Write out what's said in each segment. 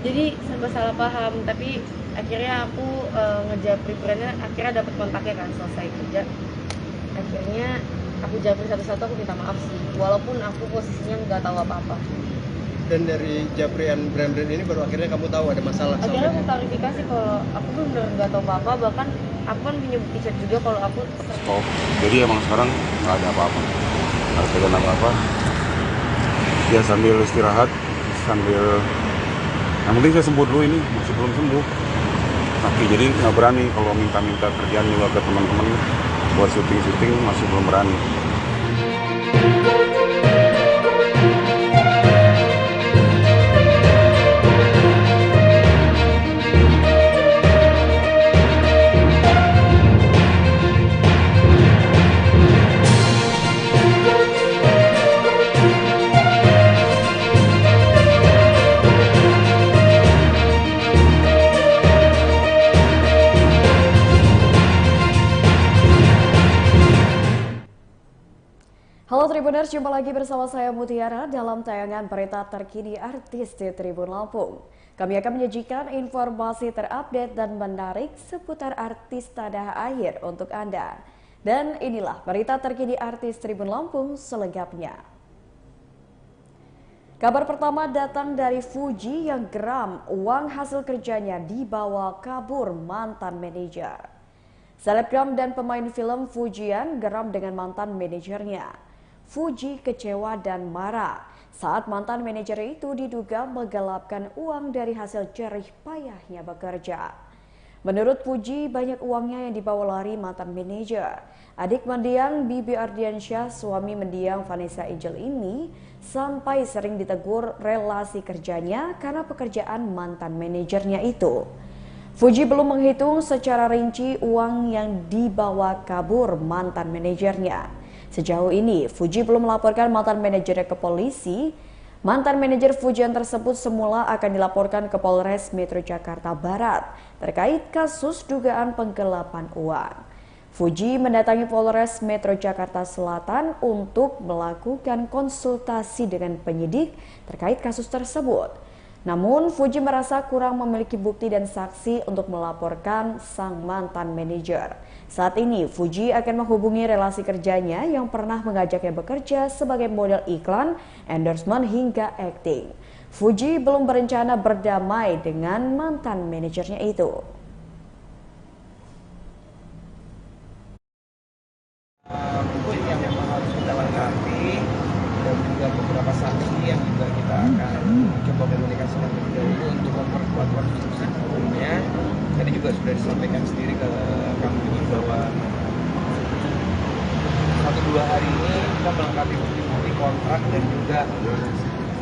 Jadi serba salah paham, tapi akhirnya aku ngejapri brandnya, akhirnya dapat kontaknya kan selesai kerja. Akhirnya aku japri satu-satu, aku minta maaf sih, walaupun aku posisinya nggak tahu apa-apa. Dan dari japrian brand-brand ini baru akhirnya kamu tahu ada masalah. Akhirnya aku klarifikasi kalau aku tuh bener nggak tahu apa-apa, bahkan aku kan punya bukti chat juga kalau aku Oh, jadi emang sekarang nggak ada apa-apa, nggak ada pegangan apa-apa. Ya sambil istirahat, sambil yang penting saya sembuh dulu, ini masih belum sembuh. Tapi jadi nggak berani kalau minta-minta kerjaan juga ke teman-teman buat syuting-syuting, masih belum berani. Halo Tribuners, jumpa lagi bersama saya Mutiara dalam tayangan berita terkini artis di Tribun Lampung. Kami akan menyajikan informasi terupdate dan menarik seputar artis tanah air untuk Anda. Dan inilah berita terkini artis Tribun Lampung selengkapnya. Kabar pertama datang dari Fuji yang geram uang hasil kerjanya dibawa kabur mantan manajer. Selebgram dan pemain film Fujian geram dengan mantan manajernya. Fuji kecewa dan marah saat mantan manajer itu diduga menggelapkan uang dari hasil jerih payahnya bekerja. Menurut Fuji, banyak uangnya yang dibawa lari mantan manajer. Adik mendiang Bibi Ardiansyah, suami mendiang Vanessa Angel ini, sampai sering ditegur relasi kerjanya karena pekerjaan mantan manajernya itu. Fuji belum menghitung secara rinci uang yang dibawa kabur mantan manajernya. Sejauh ini, Fuji belum melaporkan mantan manajernya ke polisi. Mantan manajer Fujian tersebut semula akan dilaporkan ke Polres Metro Jakarta Barat terkait kasus dugaan penggelapan uang. Fuji mendatangi Polres Metro Jakarta Selatan untuk melakukan konsultasi dengan penyidik terkait kasus tersebut. Namun, Fuji merasa kurang memiliki bukti dan saksi untuk melaporkan sang mantan manajer. Saat ini, Fuji akan menghubungi relasi kerjanya yang pernah mengajaknya bekerja sebagai model iklan, endorsement hingga akting. Fuji belum berencana berdamai dengan mantan manajernya itu. Bukti yang memang harus kita lengkapi dan juga beberapa saksi yang juga kita akan coba komunikasikan terlebih dahulu untuk memperkuat konstruksi hukumnya. Tadi juga sudah disampaikan sendiri ke kami bahwa 1-2 hari ini kita melengkapi bukti-bukti kontrak dan juga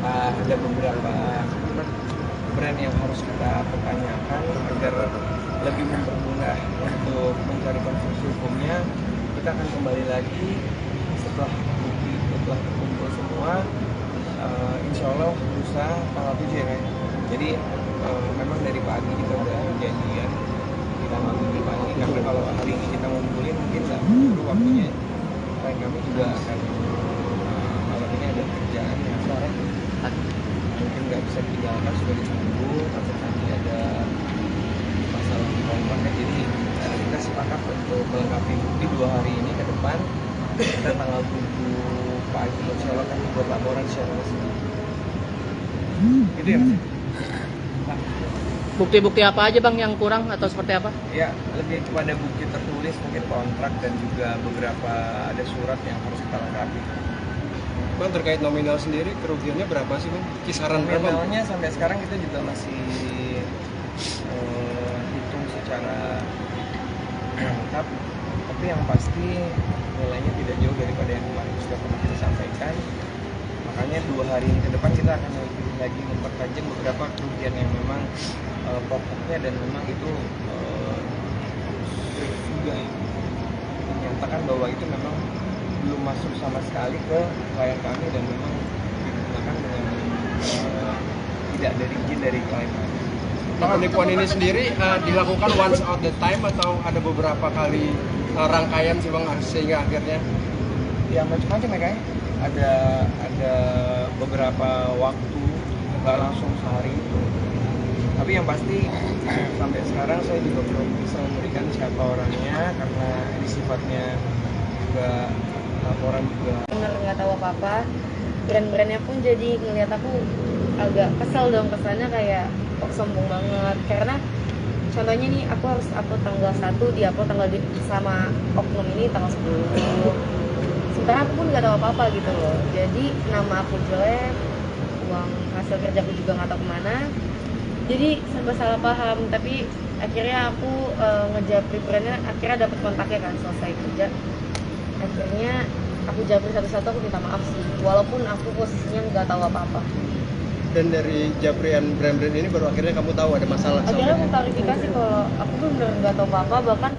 ada beberapa brand yang harus kita pertanyakan agar lebih mempermudah untuk mencari konstruksi hukumnya. Kita akan kembali lagi setelah bukti telah terkumpul semua, insya Allah lusa tanggal 7 ya kan. Jadi memang dari pagi kita udah janjian di tanggal 7 pagi, karena kalau hari ini kita ngumpulin mungkin nggak perlu waktunya. Klien kami juga akan malam ini ada kerjaan yang mungkin nggak bisa ditinggalkan, sudah ditunggu tapi nanti ada masalah di kontraknya. Jadi kita sepakat untuk melengkapi bukti 2 hari ini ke depan. Kita tanggal 7 pagi insya Allah kami buat laporan secara resmi. Gitu ya Mas? Bukti-bukti apa aja Bang yang kurang atau seperti apa? Ya, lebih kepada bukti tertulis, mungkin kontrak dan juga beberapa ada surat yang harus kita lengkapi. Bang, terkait nominal sendiri kerugiannya berapa sih Bang? Kisaran berapa? Nominalnya sampai sekarang kita juga masih hitung secara lengkap, tapi yang pasti nilainya tidak jauh daripada yang kemarin sudah pernah kita sampaikan. Makanya 2 hari ini ke depan kita akan lagi mempertajam beberapa kerugian yang memang pokoknya dan memang itu juga menyatakan bahwa itu memang belum masuk sama sekali ke klien kami dan memang digunakan dengan tidak ada izin dari klien kami. Penipuan ini sendiri dilakukan once at the time atau ada beberapa kali rangkaian sih Bang sehingga akhirnya Ya macam-macam ya kayak ada beberapa waktu nggak langsung sehari itu. Tapi yang pasti sampai sekarang saya juga belum bisa memberikan siapa orangnya karena ini sifatnya juga laporan juga. Bener nggak tahu apa-apa. Brand-brandnya pun jadi ngeliat aku agak kesel dong, kesannya kayak kok sombong banget. Karena contohnya nih, aku harus upload tanggal 1, di-upload sama oknum ini tanggal 10. Sementara aku pun nggak tahu apa-apa gitu loh. Jadi nama aku jelek, uang hasil kerjaku juga nggak tahu kemana. Jadi serba salah paham. Tapi akhirnya aku ngejapri brandnya, akhirnya dapat kontaknya kan, selesai kerja. Akhirnya aku japri satu-satu, aku minta maaf sih. Walaupun aku posisinya nggak tahu apa-apa. Dan dari japrian brand-brand ini baru akhirnya kamu tahu ada masalah. Akhirnya aku klarifikasi kalau aku benar nggak tahu apa-apa, bahkan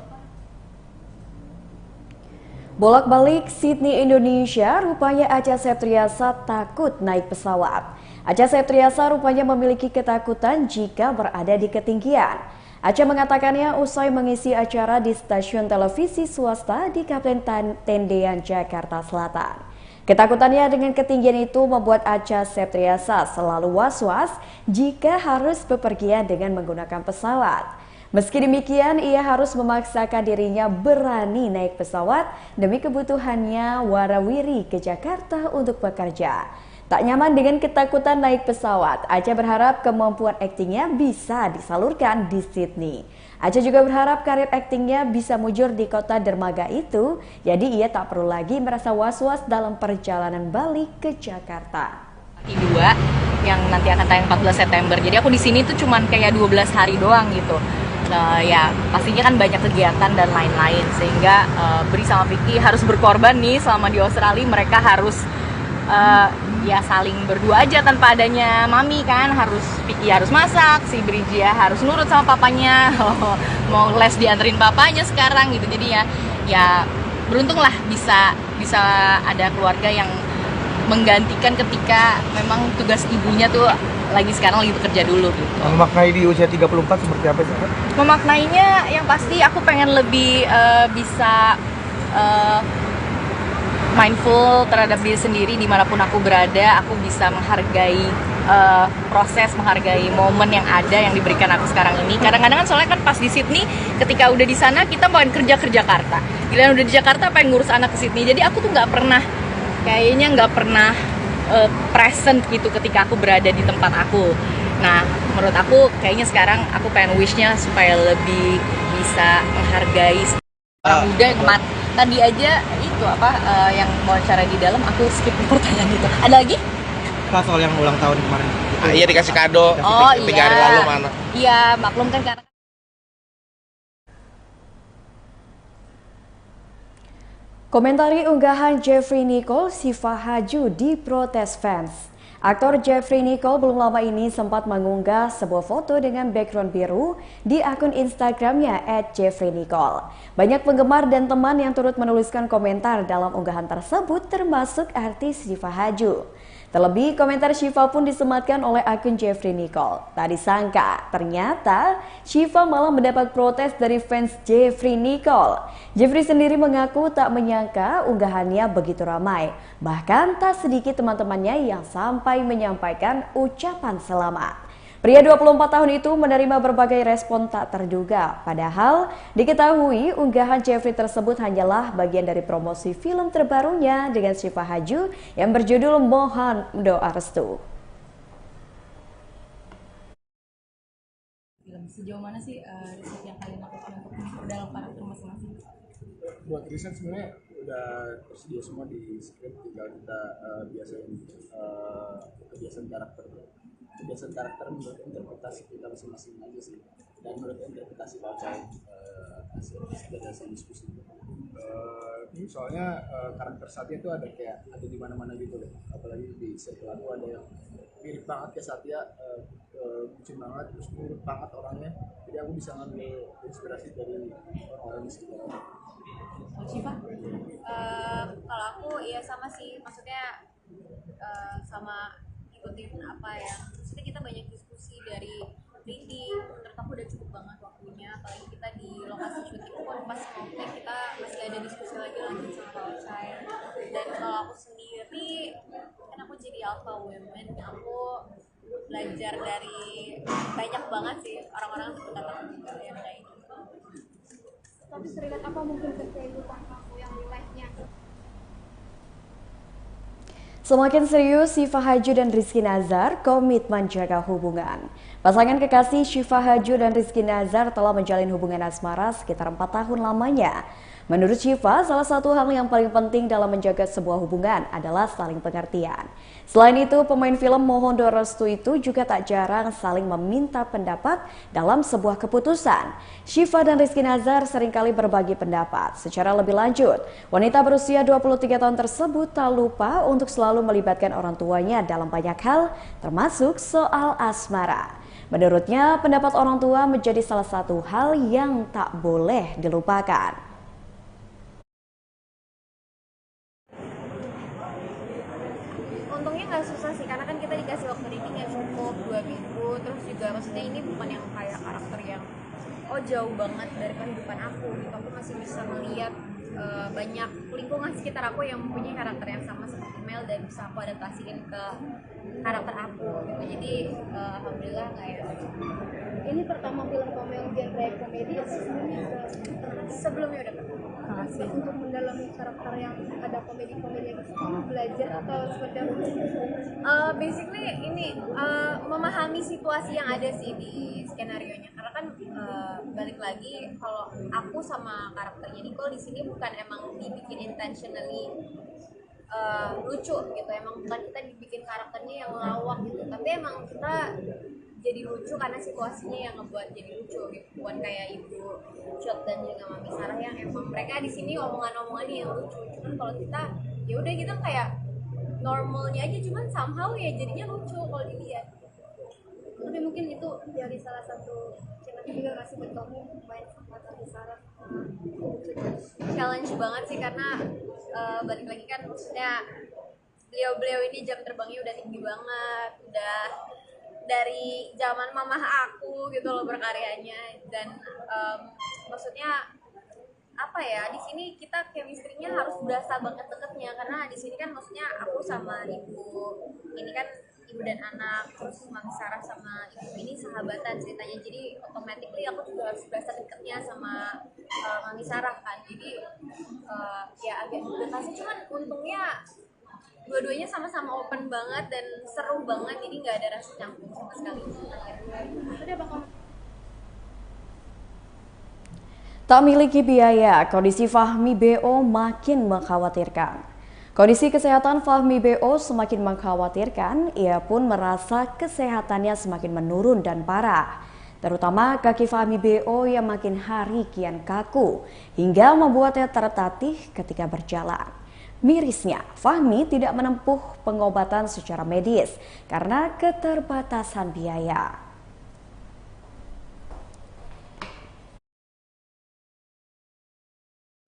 Bolak-balik Sydney, Indonesia, rupanya Acha Septriasa takut naik pesawat. Acha Septriasa rupanya memiliki ketakutan jika berada di ketinggian. Acha mengatakannya usai mengisi acara di stasiun televisi swasta di Kapten Tendean, Jakarta Selatan. Ketakutannya dengan ketinggian itu membuat Acha Septriasa selalu was-was jika harus bepergian dengan menggunakan pesawat. Meski demikian, ia harus memaksakan dirinya berani naik pesawat demi kebutuhannya warawiri ke Jakarta untuk bekerja. Tak nyaman dengan ketakutan naik pesawat, Acha berharap kemampuan aktingnya bisa disalurkan di Sydney. Acha juga berharap karir aktingnya bisa mujur di kota dermaga itu, jadi ia tak perlu lagi merasa was-was dalam perjalanan balik ke Jakarta. 2 yang nanti akan tayang 14 September. Jadi aku di sini tuh cuman kayak 12 hari doang gitu. Nah, ya pastinya kan banyak kegiatan dan lain-lain sehingga Bri sama Vicky harus berkorban nih selama di Australia. Mereka harus ya saling berdua aja tanpa adanya mami kan. Vicky harus masak, si Brijia harus nurut sama papanya. Mau les dianterin papanya sekarang gitu. Jadi ya beruntung lah bisa ada keluarga yang menggantikan ketika memang tugas ibunya tuh sekarang lagi bekerja dulu gitu. Memaknai di usia 34 seperti apa sih? Memaknainya yang pasti aku pengen lebih bisa mindful terhadap diri sendiri dimanapun aku berada. Aku bisa menghargai proses, menghargai momen yang ada yang diberikan aku sekarang ini. Kadang-kadang kan soalnya kan pas di Sydney, ketika udah di sana kita pengen kerja ke Jakarta. Giliran udah di Jakarta pengen ngurus anak ke Sydney. Jadi aku tuh nggak pernah present gitu ketika aku berada di tempat aku. Nah, menurut aku kayaknya sekarang aku pengen wishnya supaya lebih bisa menghargai orang muda yang tadi aja itu yang mau cara di dalam aku skip pertanyaan gitu. Ada lagi? Soal yang ulang tahun kemarin. Iya dikasih kado. Oh 3 hari lalu mana? Iya, maklum kan karena Komentari unggahan Jeffrey Nicole, Syifa Haju diprotes fans. Aktor Jeffrey Nicole belum lama ini sempat mengunggah sebuah foto dengan background biru di akun Instagramnya @jeffreynicole. Banyak penggemar dan teman yang turut menuliskan komentar dalam unggahan tersebut termasuk artis Syifa Haju. Terlebih, komentar Syifa pun disematkan oleh akun Jeffrey Nicole. Tak disangka, ternyata Syifa malah mendapat protes dari fans Jeffrey Nicole. Jeffrey sendiri mengaku tak menyangka unggahannya begitu ramai. Bahkan tak sedikit teman-temannya yang sampai menyampaikan ucapan selamat. Pria 24 tahun itu menerima berbagai respon tak terduga. Padahal diketahui unggahan Jeffrey tersebut hanyalah bagian dari promosi film terbarunya dengan Syifa Haju yang berjudul Mohon Doa Restu. sejauh mana sih riset yang kalian lakukan untuk dalam karakter masing-masing? Buat riset sebenarnya udah tersedia semua di skrip, tinggal kita kebiasaan karakter menurut interpretasi kita masing-masing aja sih, dan menurut interpretasi baca hasil berdasarkan diskusi. Ini soalnya karakter Satya itu ada di mana-mana gitu deh, apalagi di circle aku ada yang mirip banget ke Satya, bucin banget, terus mirip banget orangnya, jadi aku bisa ngambil inspirasi dari orang-orang di sekitar aku. Syifa? Kalau aku ya sama sih, maksudnya sama ikutin apa ya, maksudnya kita banyak diskusi dari Rindi, menurut aku udah cukup banget waktunya, apalagi kita di lokasi syuting pun pas ngomong kita masih ada diskusi lagi lanjut sama Pak Ocai. Dan kalau aku sendiri, kan aku jadi alpha women, aku belajar dari banyak banget sih orang-orang sekitar aku juga yang kayak gitu. Tapi teringat apa mungkin ke kehidupan kamu yang live-nya? Semakin serius, Syifa Haju dan Rizky Nazar komit menjaga hubungan. Pasangan kekasih Syifa Haju dan Rizky Nazar telah menjalin hubungan asmara sekitar 4 tahun lamanya. Menurut Syifa, salah satu hal yang paling penting dalam menjaga sebuah hubungan adalah saling pengertian. Selain itu, pemain film Mohondo Restu itu juga tak jarang saling meminta pendapat dalam sebuah keputusan. Syifa dan Rizky Nazar seringkali berbagi pendapat. Secara lebih lanjut, wanita berusia 23 tahun tersebut tak lupa untuk selalu melibatkan orang tuanya dalam banyak hal, termasuk soal asmara. Menurutnya, pendapat orang tua menjadi salah satu hal yang tak boleh dilupakan. Untungnya nggak susah sih, karena kan kita dikasih waktu readingnya cukup 2 minggu. Terus juga maksudnya ini bukan yang kayak karakter yang jauh banget dari kehidupan aku gitu. Aku masih bisa melihat banyak lingkungan sekitar aku yang mempunyai karakter yang sama seperti Mel dan bisa aku adaptasiin ke karakter aku gitu. Jadi alhamdulillah nggak ya. Ini pertama film komedi genre komedi atau Sebelumnya udah pernah. untuk mendalami karakter yang ada komedi-komedi yang kamu belajar atau seperti apa? Basically ini memahami situasi yang ada sih di skenario-nya, karena kan balik lagi kalau aku sama karakternya Nicole di sini bukan emang dibikin intentionally lucu gitu, emang bukan kita dibikin karakternya yang lawak gitu, tapi emang kita jadi lucu karena situasinya yang ngebuat jadi lucu gitu, bukan kayak Ibu Shot dan juga Mami Sarah yang emang mereka di sini omongan-omongannya yang lucu. Cuman kalau kita ya udah kita kayak normalnya aja, cuman somehow ya jadinya lucu kalau dilihat. Tapi mungkin itu jadi salah satu challenge juga nggak sih buat kamu main sama Mami Sarah? Challenge banget sih, karena balik lagi kan maksudnya beliau ini jam terbangnya udah tinggi banget, udah dari zaman mamah aku gitu loh berkaryanya. Dan maksudnya apa ya, di sini kita chemistry-nya harus berasa banget deketnya, karena di sini kan maksudnya aku sama ibu ini kan ibu dan anak, terus Mami Sarah sama ibu ini sahabatan ceritanya, jadi automatically aku juga harus berasa deketnya sama Mami Sarah kan. Jadi ya agak deg-degan, cuman untungnya dua-duanya sama-sama open banget dan seru banget, jadi nggak ada rasa canggung sama sekali. Tak memiliki biaya, kondisi Fahmi BO makin mengkhawatirkan. Kondisi kesehatan Fahmi BO semakin mengkhawatirkan, ia pun merasa kesehatannya semakin menurun dan parah. Terutama kaki Fahmi BO yang makin hari kian kaku, hingga membuatnya tertatih ketika berjalan. Mirisnya, Fahmi tidak menempuh pengobatan secara medis karena keterbatasan biaya.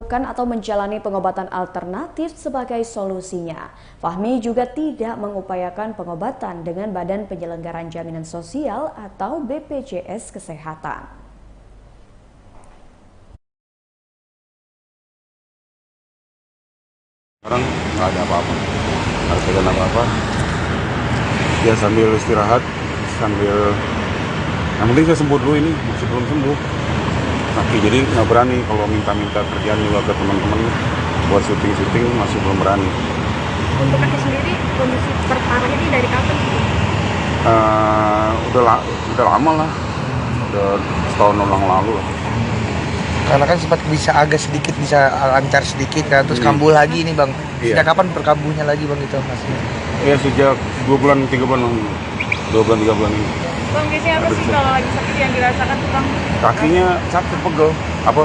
Atau menjalani pengobatan alternatif sebagai solusinya. Fahmi juga tidak mengupayakan pengobatan dengan Badan Penyelenggaraan Jaminan Sosial atau BPJS Kesehatan. Sekarang nggak ada apa-apa, nggak pegang apa-apa. Ya sambil istirahat, sambil yang penting saya sembuh dulu, ini masih belum sembuh. Jadi nggak berani kalau minta-minta kerjaan juga ke teman-teman buat syuting-syuting, masih belum berani. Untuk kaki sendiri kondisi terparah ini dari kapan? Udah lama lah, udah setahun yang lalu lah. Karena kan sempat bisa agak sedikit bisa lancar sedikit kan, terus kambuh lagi nih bang. Sejak kapan berkambuhnya lagi bang itu maksudnya? Ya sejak 2 bulan 3 bulan, 2 bulan 3 bulan ini. Bang, biasanya apa sih kalau lagi sakit yang dirasakan tuh bang? Kakinya sakit, pegel. Apa?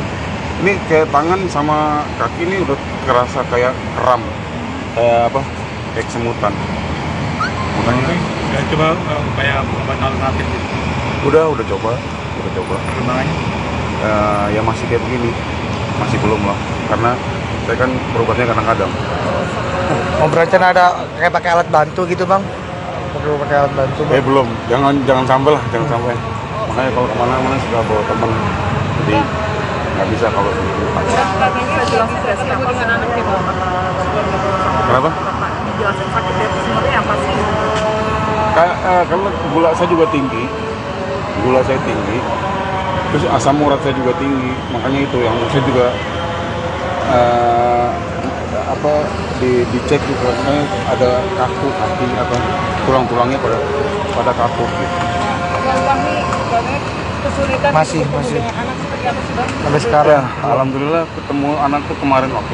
Ini kayak tangan sama kaki ini udah kerasa kayak kram, kayak apa? Kayak semutan. Makanya Udah coba upaya pengobatan alternatif gitu. udah coba. Perkembangannya? Ya masih kayak begini, masih belum lah. Karena saya kan berobatnya kadang-kadang. Mau berencana ada kayak pakai alat bantu gitu bang? Perlu pakai alat bantu bang? Belum, jangan sampai lah, jangan sampai. Makanya kalau kemana-mana sudah bawa teman, jadi nggak bisa kalau sendiri. Kenapa? Kenapa? Dijelasin sakitnya itu sebenarnya apa sih? Karena gula saya juga tinggi, terus asam urat saya juga tinggi, makanya itu yang saya juga dicek juga, ada kaku kaki atau tulang-tulangnya pada kaku gitu. Masih sampai sekarang. Ya, alhamdulillah ketemu anak tuh kemarin waktu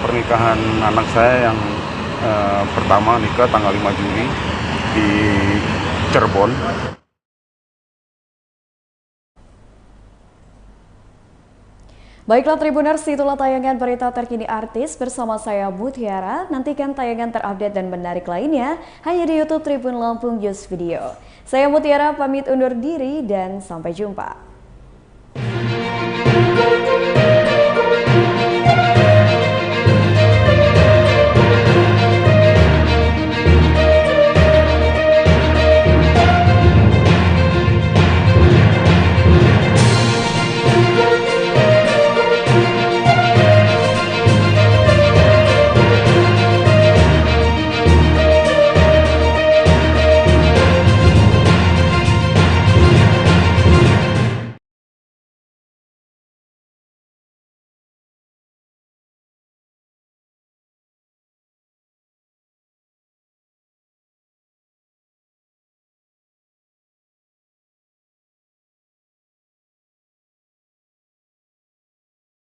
pernikahan anak saya yang pertama nikah tanggal 5 Juli di Cirebon. Baiklah Tribuners, itulah tayangan berita terkini artis bersama saya Mutiara. Nantikan tayangan terupdate dan menarik lainnya hanya di YouTube Tribun Lampung News Video. Saya Mutiara pamit undur diri dan sampai jumpa.